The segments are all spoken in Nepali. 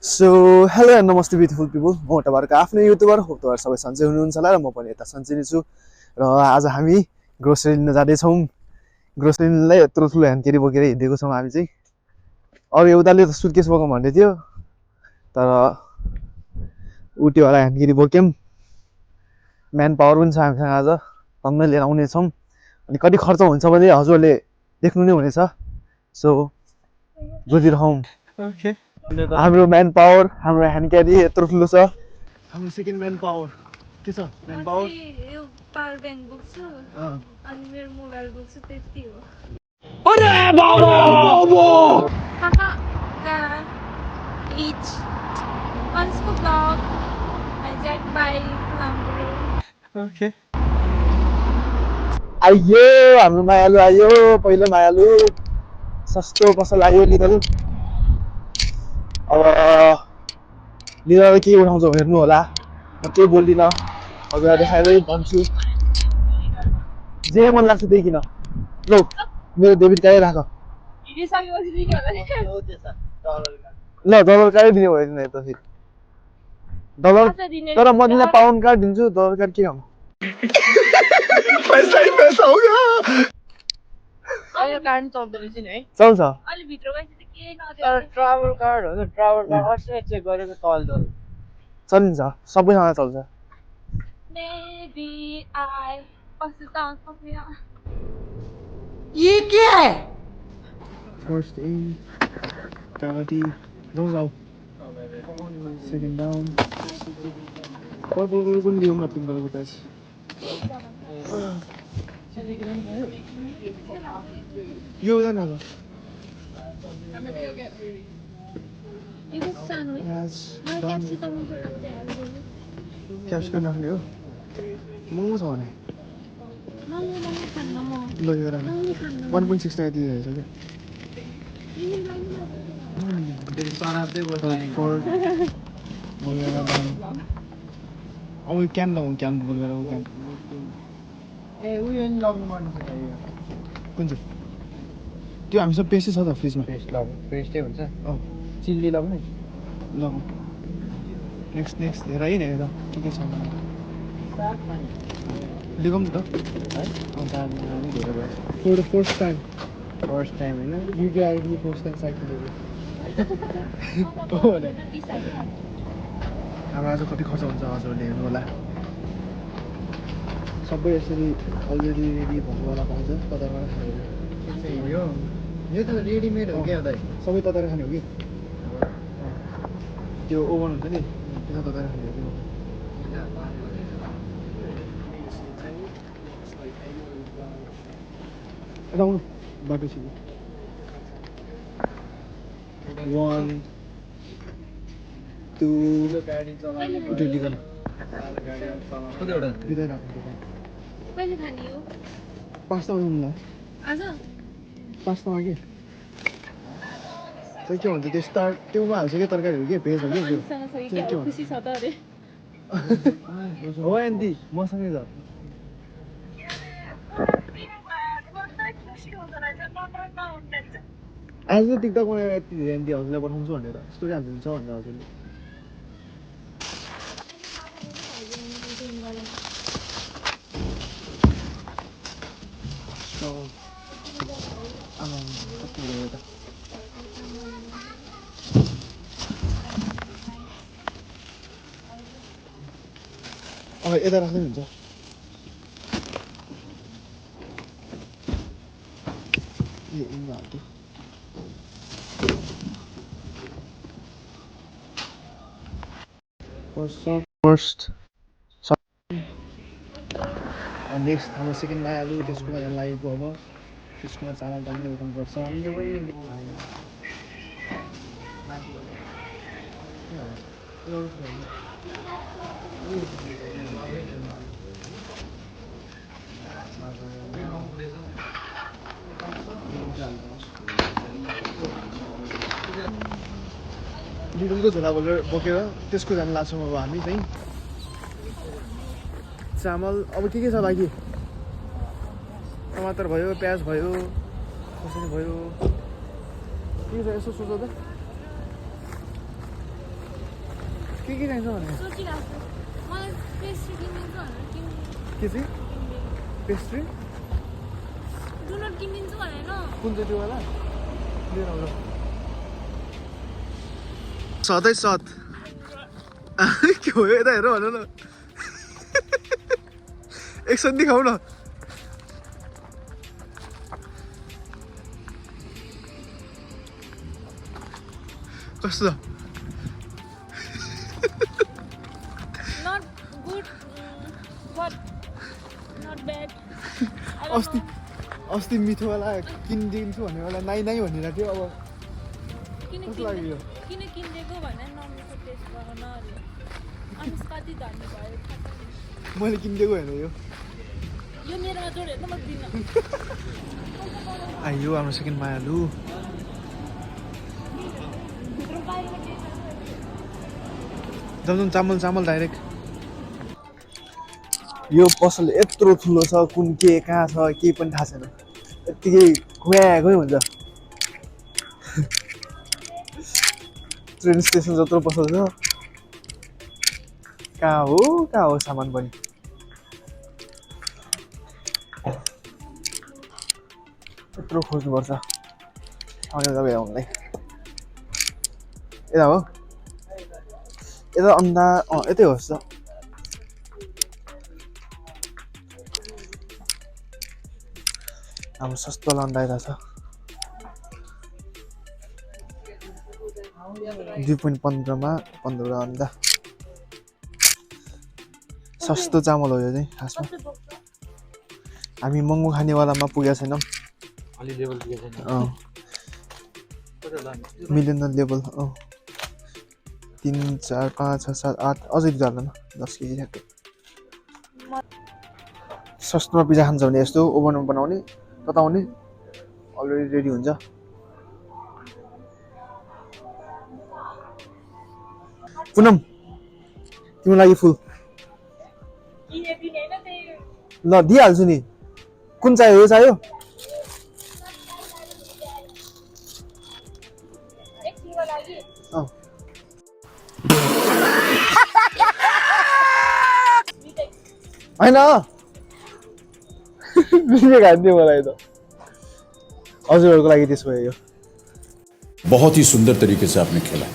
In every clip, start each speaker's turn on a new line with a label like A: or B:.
A: सो हेलो एन्ड नमस्ते ब्युटिफुल पिपल म तपाईँहरूको आफ्नो युट्युबर हो तपाईँ सबै सन्चै हुनुहुन्छ होला र म पनि यता सन्चै नै छु र आज हामी ग्रोसरी लिन जाँदैछौँ ग्रोसरी लिनलाई यत्रो ठुलो ह्यान्डकेरी बोकेर हिँडेको छौँ हामी चाहिँ अरू एउटाले त सुटकेस बोकौँ भन्दै थियो तर उटीवाला ह्यान्डकेरी बोक्यौँ म्यान पावर पनि छ हामीसँग आज टन्नै लिएर आउनेछौँ अनि कति खर्च हुन्छ भने हजुरहरूले देख्नु नै हुनेछ सो जोडिरहौँ हाम्रो म्यान पावर हाम्रो ह्यान्ड क्यारी यत्रो ठुलो छ हाम्रो सेकेन्ड म्यान पावर के छ म्यान पावर
B: यो पावर ब्याङ्क बोक्छु अनि मेरो मोबाइल बोक्छु त्यति हो
A: अरे बाबा
B: Haha, each once per vlog hijacked by Lambo.
A: Okay आइयो हाम्रो मायालु आयो पहिलो मायालु सस्तो पसल आयो लिदल अब लिदल के उठाउँछ हेर्नु होला म केही बोल्दिनँ हजुरलाई देखाएरै भन्छु जे मन लाग्छ त्यही किन लौ मेरो डेबिट कार्डै राख ल डलर कार्डै दिने भयो नि त फेरि डलर तर म तिमीलाई पाउन्ड कार्ड दिन्छु डलर कार्ड के काम पैसा ही पैसा हो गया
C: यो कार्ड चल्दो रहेछ नि है
A: चल्छ
B: अलि भित्र गएपछि त केही नदेऊ
C: तर ट्राभल कार्ड हो नि ट्राभल कार्ड अस्ति चेक गरेको चल्दो
A: चलिन्छ सबैसँग चल्छ
B: Maybe I also sound familiar.
C: ये के है
A: फर्स्ट एड गाडी जाउँ जाउँ सेकेन्ड डाउन पर्पल कलर पनि लिउँ न पिङ्क कलरको प्याच यो जान अब
B: You can stand with my capsicum.
A: Capsicum राख्ने हो महँगो छ भने
B: Mango खान्न म
A: ल यो राख्नु
B: Mango खान्न
A: 1.6 टाका दिइरहेछ क्या अब यो क्यान लगाउँ क्यान बोलेर क्यान
C: ए उयो नि लगाउनु मन छ
A: कुन चाहिँ त्यो हामीसँग पेस्टै छ त फ्रिजमा
C: पेस्ट लगाउनु पेस्टै हुन्छ
A: अँ
C: चिल्ली लगाउने
A: लगाउँ नेक्स्ट हेर है हेर के छ लिगौँ नि त for the first time
C: first time होइन
A: युकेआरबी फर्स्ट टाइम साइकल हो भने हाम्रो आज कति खर्च हुन्छ हजुरहरूले हेर्नु होला सबै यसरी अलरेडी रेडी भएकोवाला पाउँछ तताएर खाने
C: यो त रेडिमेड हो क्या दाइ
A: सबै तताएर खाने हो कि त्यो ओभन हुन्छ नि त्यसमा तताएर खाने हो त्यो यता आउनु बाटो छिटो 1 2 उठेली गर्न बिदाइ राख्नु
B: कहिले खाने हो
A: पास्ता बनाउनुलाई
B: आज
A: पास्तामा के चाहिँ के भन्छ त्यस्तो त्योमा हाल्छ क्या तरकारीहरू के भेज हो कि त्यो
B: सँग छ कि
A: चाहिँ के
B: क्या खुसी छ त अरे
A: भन्छ हो एन्टी मसँगै छ आज त टिकटक बनाएर यति धेरै एन्टी हजुरलाई पठाउँछु भनेर स्टोरी हालिदिन्छ भनेर हजुरले अब यता राख्दै हुन्छ फर्स्ट नेक्स्ट हाम्रो सेकेन्ड आइहाल्यो त्यसको लागि लागेको अब त्यसकोमा चामल टल्ने उठाउनुपर्छ डिडलको झोला बोकेर त्यसको जान लाग्छौँ अब हामी चाहिँ चामल अब के छ बाँकी टमाटर भयो प्याज भयो कसरी भयो के छ यसो सोच त के चाहिन्छ भने
B: सोचिरहेको छु मलाई पेस्ट्री किनिदिन्छु भनेर किन्नु
A: के चाहिँ पेस्ट्री
B: डोनट किनिदिन्छु भनेर
A: कुन चाहिँ त्यो वाला लिएर आउनु सधैँ सत के हो यता हेर भन न एकछिन देखाउ न कस्तो
B: not good but not bad
A: अस्ति मिठोवाला किनिदिन्छु भन्ने वाला नाइ नाइ भनेर थियो अब कस्तो लाग्यो यो
B: किन किनिदिएको भनेर नमिठो टेस्ट गर्न अरे अनि कति धनी भयो
A: मैले किनिदिएको होइन यो
B: यो मेरोमा जोडेर त म दिन्न
A: आइयो हाम्रो सेकेन्ड मायालु जम चामल चामल डाइरेक्ट यो पसल यत्रो ठुलो छ कुन के कहाँ छ केही पनि थाहा छैन यत्तिकै घुमाएकै हुन्छ ट्रेन स्टेसन जत्रो पसल छ कहाँ हो सामान पनि यत्रो खोज्नुपर्छ ठाउँमा जग्गा आउनलाई यता हो यता अन्डा यतै होस् त हाम्रो सस्तो अन्डा यता छ 2.15 मा 15 अन्डा सस्तो चामल हो यो चाहिँ खासमा हामी महँगो खानेवालामा पुगेका छैनौँ
C: अलि लेभल पुगेको छैन
A: मिलेन लेभल 3 4 5 6 7 8 अझै जाँदैन 10 केजी ठ्याक्कै सस्तोमा पिज्जा खान्छ भने यस्तो ओभनमा बनाउने तताउने अलरेडी रेडी हुन्छ पुनम तिम्रो लागि फुल ल दिइहाल्छु नि कुन चाहियो यो चाहियो होइन बिहे खान्थ्यो मलाई त हजुरहरूको लागि त्यसो भयो यो
D: बहुत ही सुंदर तरीके से आपने खेला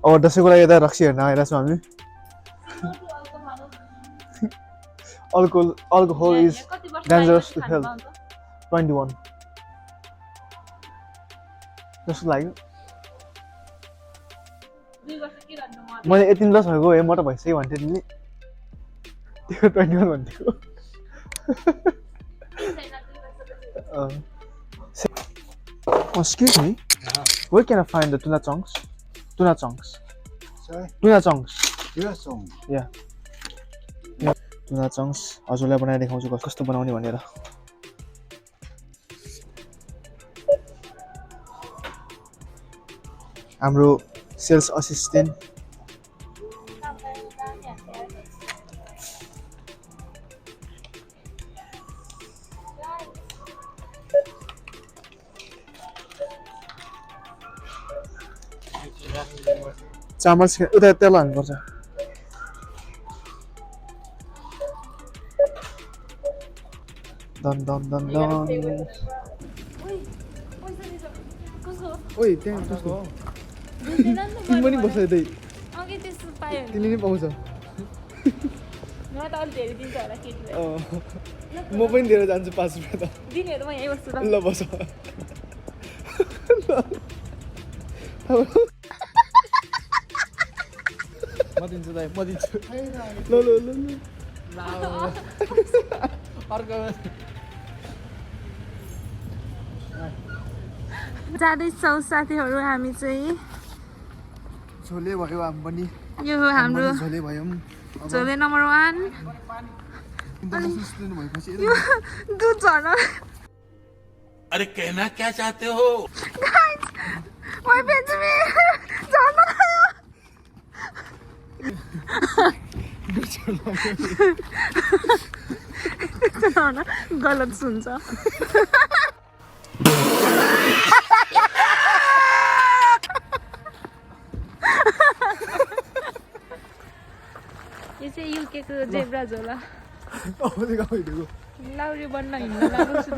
A: अब दसैँको लागि यता रक्सी हेर्न आइरहेको छौँ हामी alcohol is dangerous to health 21 जस्तो लाग्यो मैले यति प्लस भएको हे म त भइसक्यो भन्थेँ नि त्यो 21 भन्थ्यो Excuse me, where can I find the tuna chunks? Tuna chunks.
E: Sorry?
A: Tuna chunks.
E: Your song.
A: Yeah. Tuna chunks. हजुरलाई बनाएर देखाउँछु कस्तो बनाउने भनेर हाम्रो सेल्स असिस्टेन्ट चामल उता तेल हाल्नुपर्छ दन दन दन दन ओइ त्यहाँ कस्तो तिमी पनि बस यतै
B: अघि त्यस्तो पायो भने
A: तिमीले नि पाउँछ
B: म त अलि धेरै दिन्छ होला केटीलाई
A: म पनि दिएर जान्छु 5 रुपैयाँ त
B: दिनेहरू म यहीँ बस्छु त
A: ल बस म दिन्छु दाइ म दिन्छु ल ल ल
C: अर्को
B: जाँदैछौँ साथीहरू हामी चाहिँ
A: झोले भयो हामी पनि
B: यो हो हाम्रो
A: झोले भयौँ
B: झोले नम्बर 1
A: इन्टरनेसनल स्टुडेन्ट भएपछि
B: दुध झर्न
D: अरे कहना क्या चाहते हो
B: ओइ बेचमी झर्न लाग्यो गलत सुन्छ यो चाहिँ युकेको जेब्रा झोला
A: भइदिएको
B: लाउरी बन्न हिँड्न लाग्नु छु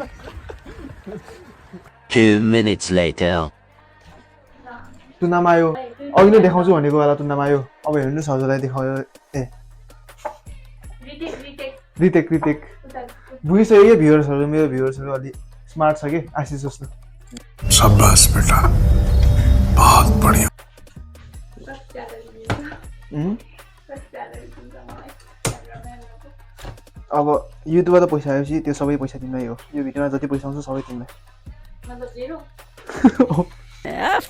E: 2 minutes later.
A: तुनामा आयो अघि नै देखाउँछु भनेको बेला तुनामा आयो अब हेर्नुहोस् हजुरलाई देखायो ए रिटेक बुझिसक्यो कि भ्युवर्सहरू मेरो भ्युवर्सहरू अलि स्मार्ट छ कि आशिष जस्तो
D: शाबाश बेटा बहुत बढ़िया
A: अब युट्युबबाट पैसा आएपछि त्यो सबै पैसा तिमीलाई हो यो भिडियोमा जति पैसा आउँछ सबै तिमीलाई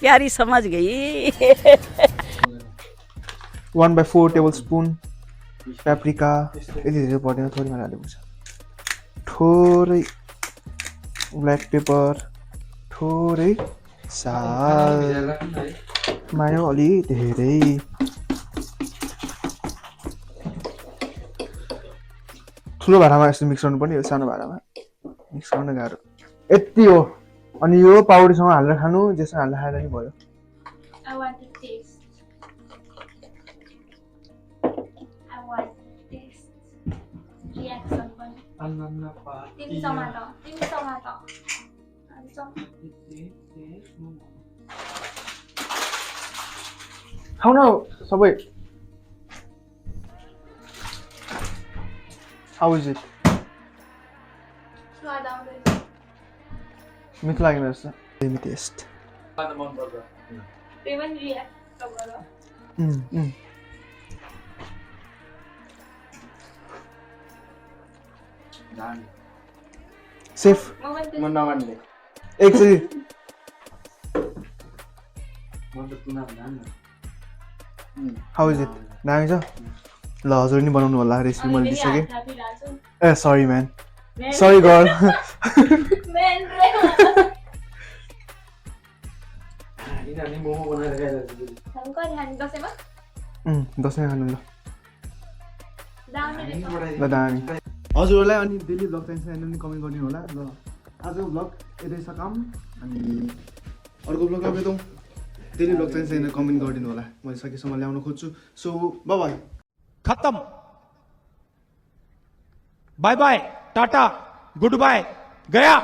F: प्यारी समझ गई
A: 1/4 टेबल स्पुन पेप्रिका यति धेरै पर्दैन थोरै मात्र हालेको छ थोरै ब्ल्याक पेपर थोरै साल मायो अलि धेरै ठुलो भाँडामा यस्तो मिक्स गर्नुपर्ने हो सानो भाँडामा मिक्स गर्न गाह्रो यति हो अनि यो पाउडरसँग हालेर खानु जेसँग हालेर खाएर नि भयो
B: I want to taste. Reaction पनि तिमी टमाटर
A: खाऊ न सबै How is it?
B: स्वाद आउँदैछ
A: मिठो लागेन रहेछ लेमी टेस्ट
B: त्यही पनि रियाक्ट गर
A: सेफ
C: म नमान्ने
A: एकचोटि हाउ इज इट दामी छ ल हजुर नि बनाउनु होला रेसिपी मैले दिइसकेँ a sorry man sorry girl Dashain खानु ल ल दामी हजुरहरूलाई अनि डेली ब्लग चाहिन्छ भने कमेन्ट गरिदिनु होला ल आजको ब्लग यतै सकाम अनि अर्को ब्लग भेटौँ डेली ब्लग चाहिन्छ भने कमेन्ट गरिदिनु होला मैले सकेसम्म ल्याउन खोज्छु सो बाई
G: खत्म bye bye tata good bye गया